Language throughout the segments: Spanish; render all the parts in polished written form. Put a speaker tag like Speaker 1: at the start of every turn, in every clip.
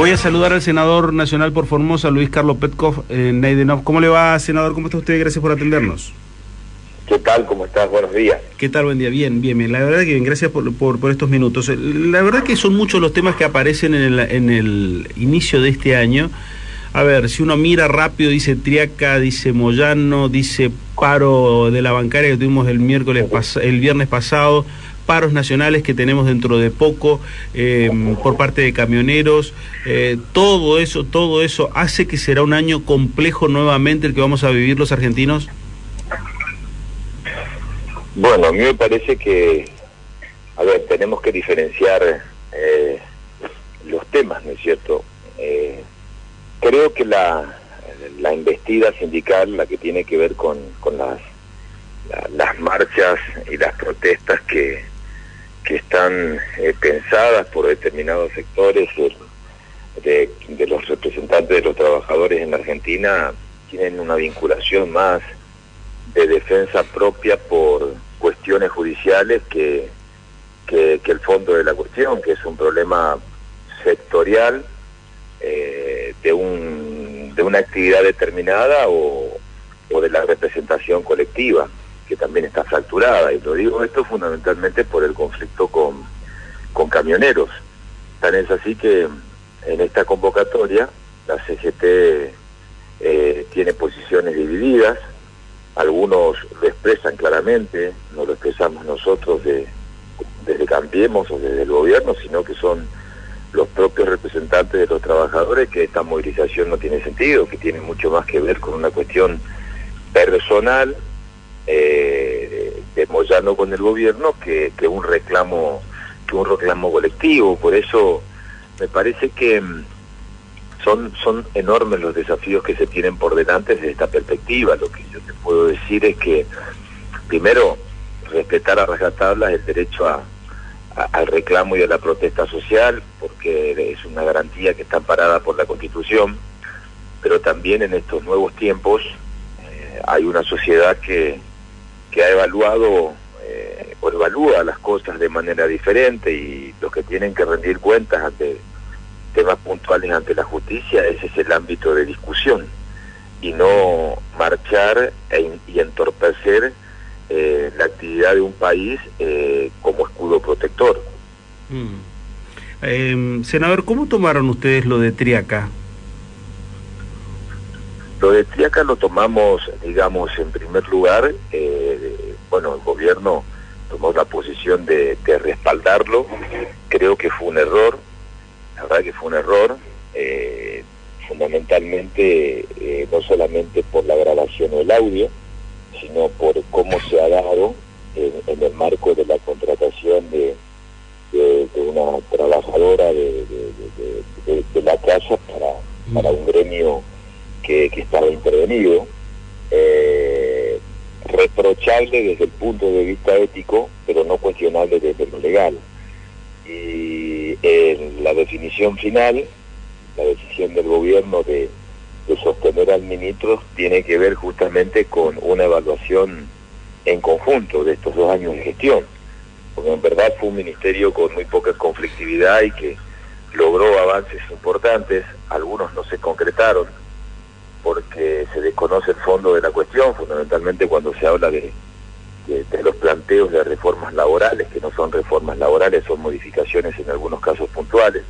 Speaker 1: Voy a saludar al senador nacional por Formosa, Luis Carlos Petkov Neidenov. ¿Cómo le va, senador? ¿Cómo está usted? Gracias por atendernos.
Speaker 2: ¿Qué tal? ¿Cómo estás? Buenos días.
Speaker 1: ¿Qué tal? Buen día. Bien. La verdad que bien, gracias por estos minutos. La verdad que son muchos los temas que aparecen en el inicio de este año. A ver, si uno mira rápido, dice Triaca, dice Moyano, dice paro de la bancaria que tuvimos el viernes pasado, paros nacionales que tenemos dentro de poco por parte de camioneros, todo eso hace que será un año complejo nuevamente el que vamos a vivir los argentinos.
Speaker 2: Bueno, a mí me parece que, a ver, tenemos que diferenciar los temas, ¿no es cierto? Creo que la embestida sindical, la que tiene que ver con las marchas y las protestas que están pensadas por determinados sectores de los representantes de los trabajadores en la Argentina, tienen una vinculación más de defensa propia por cuestiones judiciales que el fondo de la cuestión, que es un problema sectorial de una actividad determinada o de la representación colectiva, que también está fracturada. Y lo digo esto fundamentalmente por el conflicto con camioneros. Tan es así que en esta convocatoria la CGT tiene posiciones divididas. Algunos lo expresan claramente, no lo expresamos nosotros desde Cambiemos o desde el gobierno, sino que son los propios representantes de los trabajadores, que esta movilización no tiene sentido, que tiene mucho más que ver con una cuestión personal de Moyano con el gobierno que un reclamo colectivo. Por eso me parece que son enormes los desafíos que se tienen por delante desde esta perspectiva. Lo que yo te puedo decir es que, primero, respetar a rajatabla el derecho al reclamo y a la protesta social, porque es una garantía que está amparada por la Constitución, pero también en estos nuevos tiempos hay una sociedad que ha evaluado o evalúa las cosas de manera diferente, y los que tienen que rendir cuentas ante temas puntuales ante la justicia, ese es el ámbito de discusión, y no marchar y entorpecer la actividad de un país como escudo protector.
Speaker 1: Senador, ¿cómo tomaron ustedes lo de Triaca?
Speaker 2: Lo de Triaca lo tomamos, digamos, en primer lugar, bueno, el gobierno tomó la posición de respaldarlo. Creo que fue un error, la verdad que fue un error, fundamentalmente no solamente por la grabación o el audio, sino por cómo se ha dado en el marco de la contratación de una trabajadora de la casa para un gremio que estaba intervenido, reprochable desde el punto de vista ético, pero no cuestionable desde lo legal. Y la definición final, la decisión del gobierno de sostener al ministro tiene que ver justamente con una evaluación en conjunto de estos 2 años de gestión, porque en verdad fue un ministerio con muy poca conflictividad y que logró avances importantes. Algunos no se concretaron porque se desconoce el fondo de la cuestión, fundamentalmente cuando se habla de los planteos de reformas laborales, que no son reformas laborales, son modificaciones en algunos casos puntuales.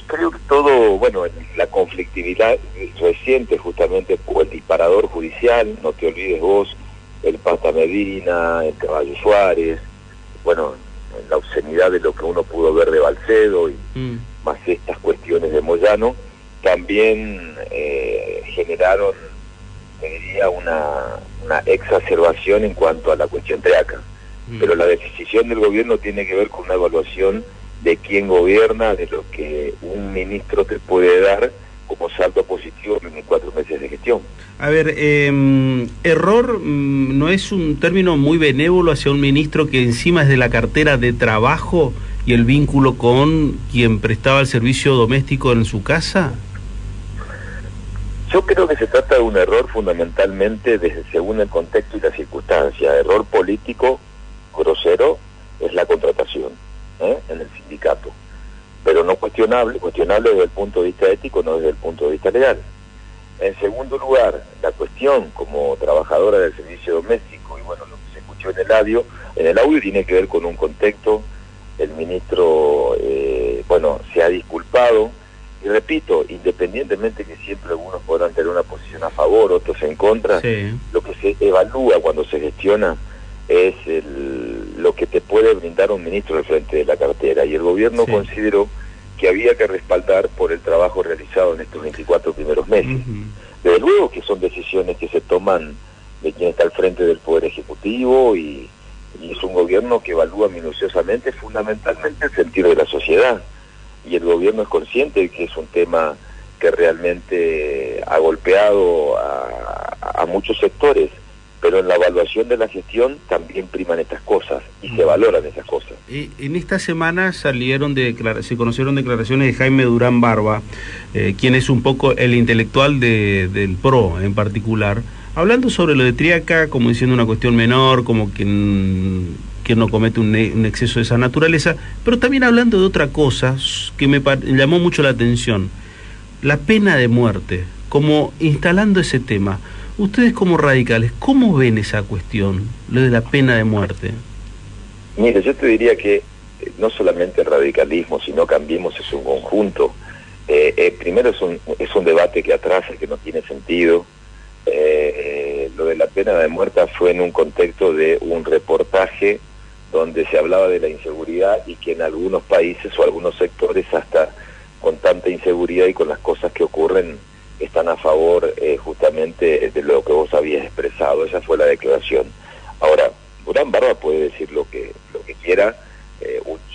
Speaker 2: Creo que todo, bueno, la conflictividad reciente justamente por el disparador judicial, no te olvides vos, el Pata Medina, el Caballo Suárez, bueno, la obscenidad de lo que uno pudo ver de Balcedo y más estas cuestiones de Moyano, también generaron, te diría, una exacerbación en cuanto a la cuestión Triaca. Pero la decisión del gobierno tiene que ver con una evaluación de quién gobierna, de lo que un ministro te puede dar como saldo positivo en 4 meses de gestión.
Speaker 1: A ver, error no es un término muy benévolo hacia un ministro que encima es de la cartera de trabajo y el vínculo con quien prestaba el servicio doméstico en su casa.
Speaker 2: Yo creo que se trata de un error fundamentalmente según el contexto y la circunstancia. Error político grosero es la contratación en el sindicato. pero no cuestionable desde el punto de vista ético, no desde el punto de vista legal. En segundo lugar, la cuestión como trabajadora del servicio doméstico, y bueno, lo que se escuchó en el audio tiene que ver con un contexto. El ministro, se ha disculpado, y repito, independientemente que siempre algunos podrán tener una posición a favor, otros en contra, sí, lo que se evalúa cuando se gestiona es lo que te puede brindar un ministro al frente de la cartera, y el gobierno consideró que había que respaldar por el trabajo realizado en estos 24 primeros meses. Desde luego que son decisiones que se toman de quien está al frente del Poder Ejecutivo, y es un gobierno que evalúa minuciosamente, fundamentalmente el sentir de la sociedad, y el gobierno es consciente de que es un tema que realmente ha golpeado a muchos sectores, pero en la evaluación de la gestión también priman estas cosas y se valoran esas cosas.
Speaker 1: En esta semana se conocieron declaraciones de Jaime Durán Barba, quien es un poco el intelectual del PRO en particular, hablando sobre lo de Triaca como diciendo una cuestión menor, como que no comete un exceso de esa naturaleza, pero también hablando de otra cosa que me llamó mucho la atención, la pena de muerte, como instalando ese tema. Ustedes como radicales, ¿cómo ven esa cuestión, lo de la pena de muerte?
Speaker 2: Mire, yo te diría que no solamente el radicalismo, sino Cambiemos es un conjunto. Primero es un debate que atrasa, que no tiene sentido. Lo de la pena de muerte fue en un contexto de un reportaje donde se hablaba de la inseguridad y que en algunos países o algunos sectores, hasta con tanta inseguridad y con las cosas que ocurren, están a favor justamente de lo que vos habías expresado. Esa fue la declaración. Ahora, Durán Barba puede decir lo que quiera,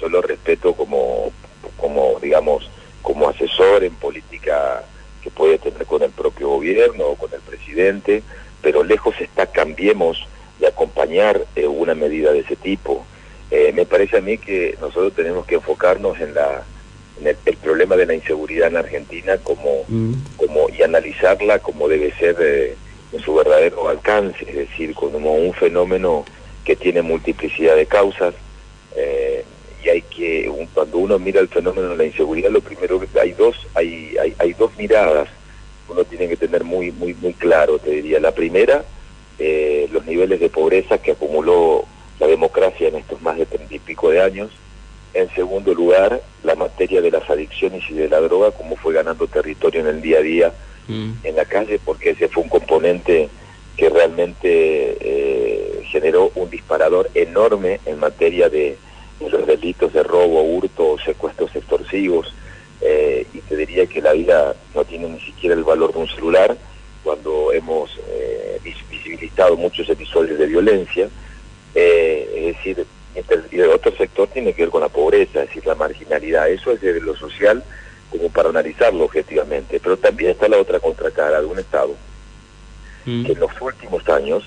Speaker 2: yo lo respeto como digamos, como asesor en política que puede tener con el propio gobierno o con el presidente, pero lejos está Cambiemos de acompañar una medida de ese tipo. Me parece a mí que nosotros tenemos que enfocarnos en el problema de la inseguridad en Argentina y analizarla como debe ser en su verdadero alcance, es decir, como un fenómeno que tiene multiplicidad de causas, y cuando uno mira el fenómeno de la inseguridad, lo primero que hay dos miradas uno tiene que tener muy claro, te diría. La primera, los niveles de pobreza que acumuló la democracia en estos más de 30 y pico de años. En segundo lugar, la materia de las adicciones y de la droga, cómo fue ganando territorio en el día a día en la calle, porque ese fue un componente que realmente generó un disparador enorme en materia de los delitos de robo, hurto o secuestros extorsivos, y te diría que la vida no tiene ni siquiera el valor de un celular, cuando hemos visibilizado muchos episodios de violencia, es decir, y el otro sector tiene que ver con la pobreza, es decir, la marginalidad. Eso es de lo social como para analizarlo objetivamente, pero también está la otra contracara de un Estado que en los últimos años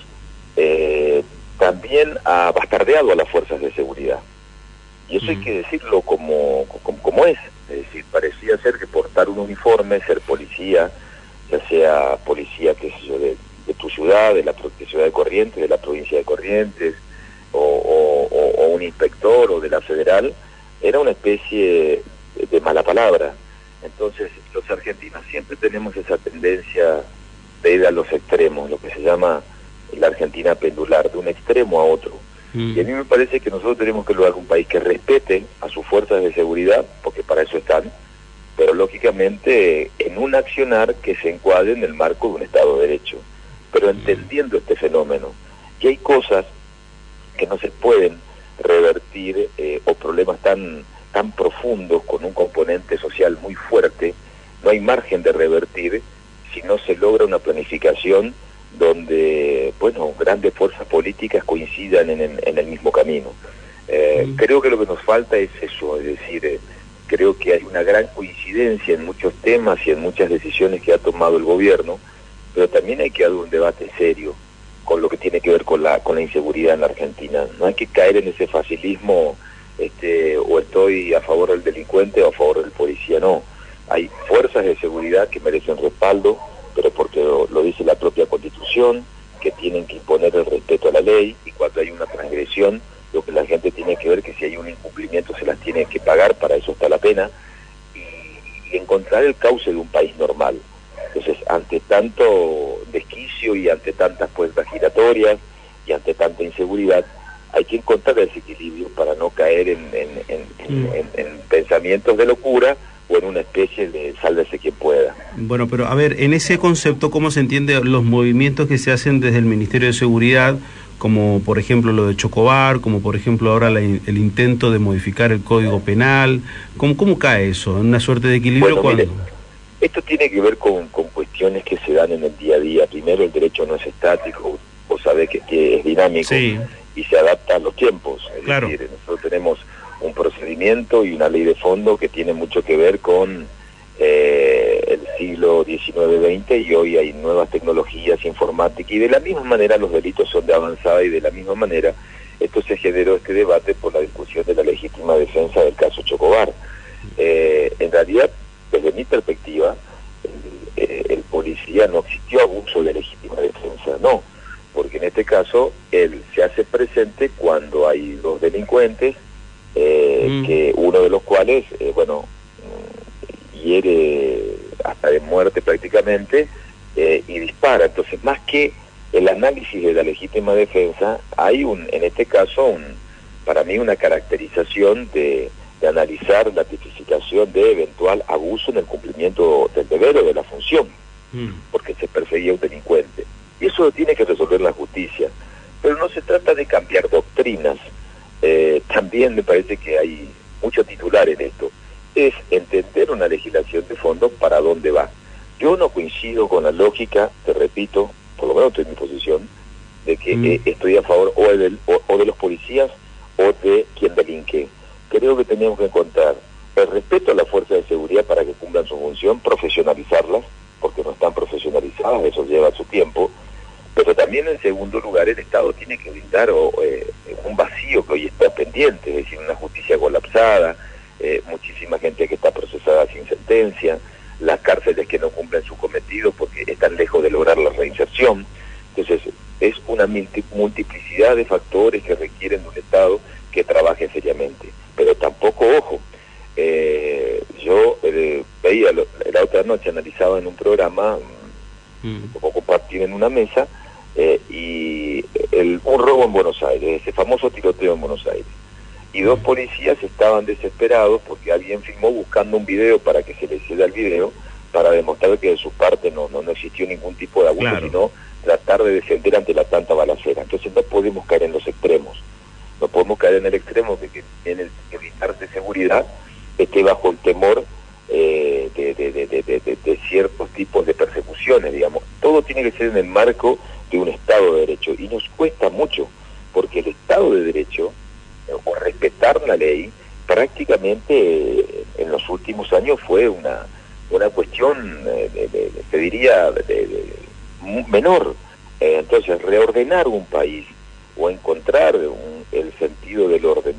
Speaker 2: también ha bastardeado a las fuerzas de seguridad, y eso hay que decirlo como es. Es decir, parecía ser que portar un uniforme, ser policía, ya sea policía, qué sé yo, de tu ciudad, de ciudad de Corrientes, de la provincia de Corrientes, o un inspector o de la federal, era una especie de mala palabra. Entonces los argentinos siempre tenemos esa tendencia de ir a los extremos, lo que se llama la Argentina pendular, de un extremo a otro. Y a mí me parece que nosotros tenemos que lograr un país que respete a sus fuerzas de seguridad, porque para eso están, pero lógicamente en un accionar que se encuadre en el marco de un Estado de Derecho, pero entendiendo este fenómeno, que hay cosas que no se pueden revertir, o problemas tan profundos con un componente social muy fuerte, no hay margen de revertir si no se logra una planificación donde, grandes fuerzas políticas coincidan en el mismo camino. Creo que lo que nos falta es eso, es decir, creo que hay una gran coincidencia en muchos temas y en muchas decisiones que ha tomado el gobierno, pero también hay que dar un debate serio con lo que tiene que ver con la inseguridad en la Argentina. No hay que caer en ese facilismo, o estoy a favor del delincuente o a favor del policía, no. Hay fuerzas de seguridad que merecen respaldo, pero porque lo dice la propia Constitución, que tienen que imponer el respeto a la ley, y cuando hay una transgresión, lo que la gente tiene que ver que si hay un incumplimiento se las tiene que pagar, para eso está la pena, y encontrar el cauce de un país normal. Entonces, ante tanto desquicio y ante tantas puertas giratorias y ante tanta inseguridad, hay que encontrar ese equilibrio para no caer en pensamientos de locura o en una especie de sálvese quien pueda.
Speaker 1: Bueno, pero a ver, en ese concepto, ¿cómo se entiende los movimientos que se hacen desde el Ministerio de Seguridad, como por ejemplo lo de Chocobar, como por ejemplo ahora el intento de modificar el Código Penal? ¿Cómo cae eso? ¿En una suerte de equilibrio?
Speaker 2: Bueno, mire, esto tiene que ver con cuestiones que se dan en el día a día. Primero, el derecho no es estático, vos sabés que es dinámico, sí, y se adapta a los tiempos. Es claro. decir, nosotros tenemos un procedimiento y una ley de fondo que tiene mucho que ver con el siglo XIX-XX, y hoy hay nuevas tecnologías informáticas, y de la misma manera los delitos son de avanzada, y de la misma manera esto se generó este debate por la discusión de la legítima defensa del caso Chocobar. En realidad, desde mi perspectiva, el policía no existió abuso de legítima defensa, no, porque en este caso él se hace presente cuando hay dos delincuentes, que uno de los cuales, hiere hasta de muerte prácticamente, y dispara. Entonces, más que el análisis de la legítima defensa, hay en este caso, para mí una caracterización de analizar la tipificación de eventual abuso en el cumplimiento del deber o de la función, porque se perseguía a un delincuente. Y eso lo tiene que resolver la justicia. Pero no se trata de cambiar doctrinas. También me parece que hay mucho titular en esto. Es entender una legislación de fondo para dónde va. Yo no coincido con la lógica, te repito, por lo menos estoy en mi posición, de que estoy a favor o de los policías o de quien delinque. Creo que tenemos que encontrar el respeto a las fuerzas de seguridad para que cumplan su función, profesionalizarlas, porque no están profesionalizadas, eso lleva su tiempo, pero también en segundo lugar el Estado tiene que brindar un vacío que hoy está pendiente, es decir, una justicia colapsada, muchísima gente que está procesada sin sentencia, las cárceles que no cumplen su cometido porque están lejos de lograr la reinserción. Entonces es una multiplicidad de factores que requieren de un Estado que trabaje seriamente. Pero tampoco, ojo, yo veía la otra noche, analizaba en un programa, poco compartir en una mesa, y un robo en Buenos Aires, ese famoso tiroteo en Buenos Aires, y dos policías estaban desesperados porque alguien filmó buscando un video para que se les ceda el video, para demostrar que de su parte no existió ningún tipo de abuso, claro, sino tratar de defender ante la tanta balacera. Entonces no podemos caer en los extremos, no podemos caer en el extremo de que en el militar de seguridad esté bajo el temor de ciertos tipos de persecuciones, digamos. Todo tiene que ser en el marco de un Estado de Derecho, y nos cuesta mucho, porque el Estado de Derecho, o respetar la ley, prácticamente en los últimos años fue una cuestión, te diría, menor. Entonces, reordenar un país o encontrar el sentido del orden,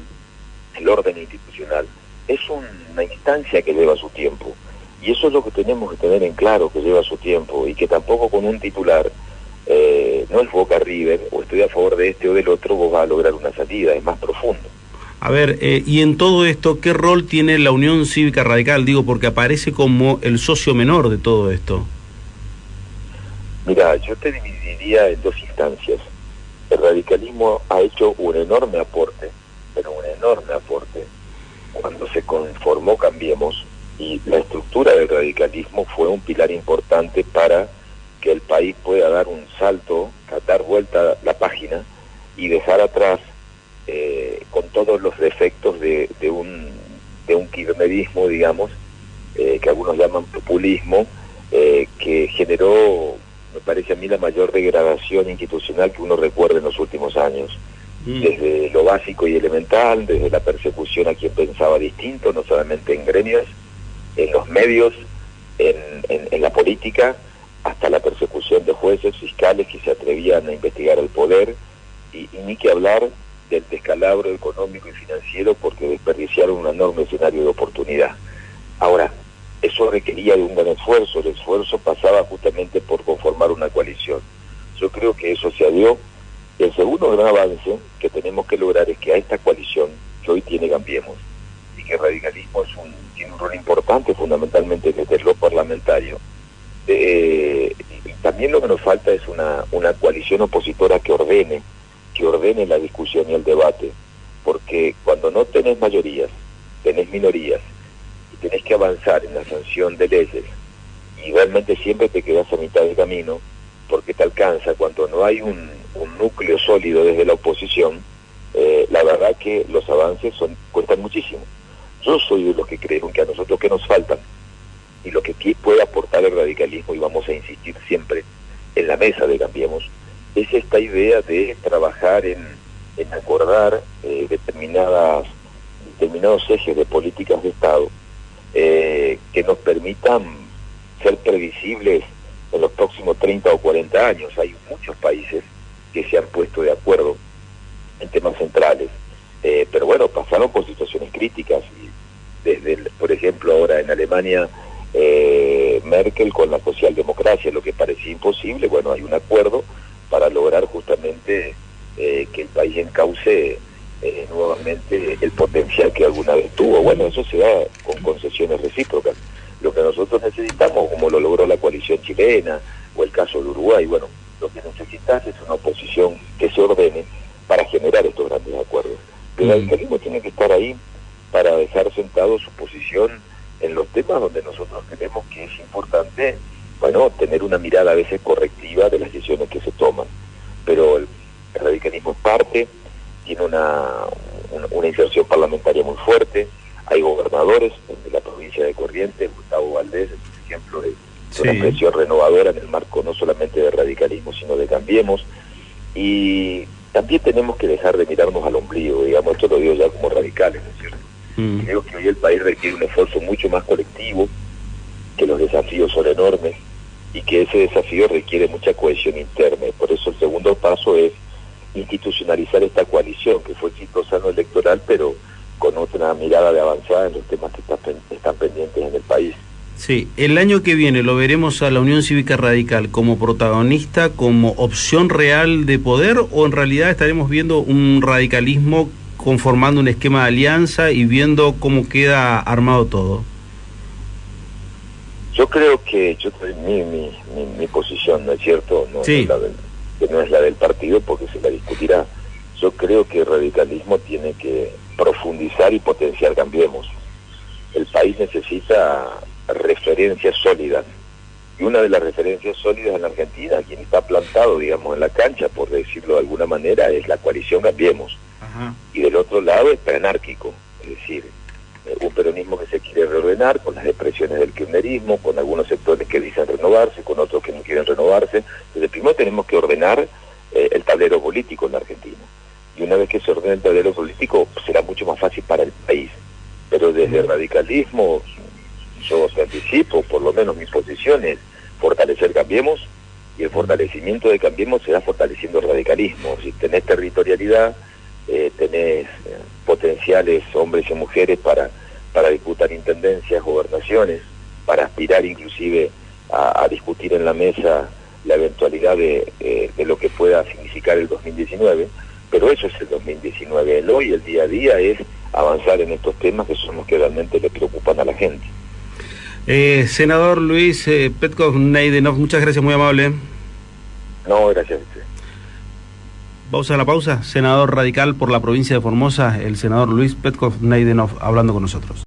Speaker 2: el orden institucional, es una instancia que lleva su tiempo. Y eso es lo que tenemos que tener en claro, que lleva su tiempo, y que tampoco con un titular, no es Boca River, o estoy a favor de este o del otro, vos vas a lograr una salida, es más profundo.
Speaker 1: A ver, y en todo esto, ¿qué rol tiene la Unión Cívica Radical? Digo, porque aparece como el socio menor de todo esto.
Speaker 2: Mira, yo te dividiría en dos instancias. El radicalismo ha hecho un enorme aporte, pero un enorme aporte, cuando se conformó Cambiemos, y la estructura del radicalismo fue un pilar importante para que el país pueda dar un salto, dar vuelta la página y dejar atrás, con todos los defectos de un kirchnerismo, digamos, que algunos llaman populismo, que generó, me parece a mí, la mayor degradación institucional que uno recuerda en los últimos años. Desde lo básico y elemental, desde la persecución a quien pensaba distinto, no solamente en gremios, en los medios, en la política, hasta la persecución de jueces, fiscales que se atrevían a investigar el poder, y ni que hablar del descalabro económico y financiero, porque desperdiciaron un enorme escenario de oportunidad. Ahora, eso requería de un gran esfuerzo, el esfuerzo pasaba justamente por conformar una coalición. Yo creo que eso se dio. El segundo gran avance que tenemos que lograr es que a esta coalición que hoy tiene Cambiemos, y que el radicalismo tiene un rol importante fundamentalmente desde lo parlamentario. También lo que nos falta es una coalición opositora que ordene la discusión y el debate, porque cuando no tenés mayorías, tenés minorías, y tenés que avanzar en la sanción de leyes, y realmente siempre te quedás a mitad de camino, porque te alcanza cuando no hay un núcleo sólido desde la oposición. La verdad que los avances cuestan muchísimo. Yo soy de los que creo que a nosotros que nos faltan, y lo que puede aportar el radicalismo, y vamos a insistir siempre en la mesa de Cambiemos, es esta idea de trabajar en acordar determinados ejes de políticas de Estado que nos permitan ser previsibles en los próximos 30 o 40 años. Hay muchos países que se han puesto de acuerdo en temas centrales, pero bueno, pasaron por situaciones críticas, y por ejemplo, ahora en Alemania, Merkel con la socialdemocracia, lo que parecía imposible, bueno, hay un acuerdo para lograr justamente que el país encauce nuevamente el potencial que alguna vez tuvo. Bueno, eso se da con concesiones recíprocas. Lo que nosotros necesitamos, como lo logró la coalición chilena o el caso de Uruguay, bueno, lo que necesitas es una oposición que se ordene para generar estos grandes acuerdos. El radicalismo tiene que estar ahí para dejar sentado su posición en los temas donde nosotros creemos que es importante, bueno, tener una mirada a veces correctiva de las decisiones que se toman. Pero el radicalismo es parte, tiene una inserción parlamentaria muy fuerte. Hay gobernadores de la provincia de Corrientes, Gustavo Valdés, es un ejemplo de una presión renovadora en el marco no solamente del radicalismo, sino de Cambiemos. Y también tenemos que dejar de mirarnos al ombligo, digamos, esto lo digo ya como radicales, ¿no es cierto? Creo que hoy el país requiere un esfuerzo mucho más colectivo, que los desafíos son enormes y que ese desafío requiere mucha cohesión interna. Por eso el segundo paso es institucionalizar esta coalición, que fue exitosa en lo electoral, pero con otra mirada de avanzada en los temas que están pendientes en el país.
Speaker 1: Sí, el año que viene lo veremos a la Unión Cívica Radical como protagonista, como opción real de poder, o en realidad estaremos viendo un radicalismo conformando un esquema de alianza y viendo cómo queda armado todo.
Speaker 2: Yo creo que mi posición, ¿no es cierto? No, sí. No es la del partido, porque se la discutirá. Yo creo que el radicalismo tiene que profundizar y potenciar Cambiemos. El país necesita referencias sólidas, y una de las referencias sólidas en la Argentina, quien está plantado, digamos, en la cancha, por decirlo de alguna manera, es la coalición Cambiemos. Ajá. Y del otro lado es preanárquico, es decir, un peronismo que se quiere reordenar, con las depresiones del kirchnerismo, con algunos sectores que dicen renovarse, con otros que no quieren renovarse. Entonces primero tenemos que ordenar el tablero político en la Argentina, y una vez que se ordene el tablero político será mucho más fácil para el país. Pero desde el radicalismo yo te anticipo, por lo menos mi posición es fortalecer Cambiemos, y el fortalecimiento de Cambiemos será fortaleciendo el radicalismo. Si tenés territorialidad, tenés potenciales hombres y mujeres para disputar intendencias, gobernaciones, para aspirar inclusive a discutir en la mesa la eventualidad de lo que pueda significar el 2019, pero eso es el 2019. El hoy, el día a día, es avanzar en estos temas que son los que realmente le preocupan a la gente.
Speaker 1: Senador Luis Petkov-Neidenov, muchas gracias, muy amable.
Speaker 2: No, gracias a usted.
Speaker 1: Vamos a la pausa. Senador radical por la provincia de Formosa, el senador Luis Petkov-Neidenov hablando con nosotros.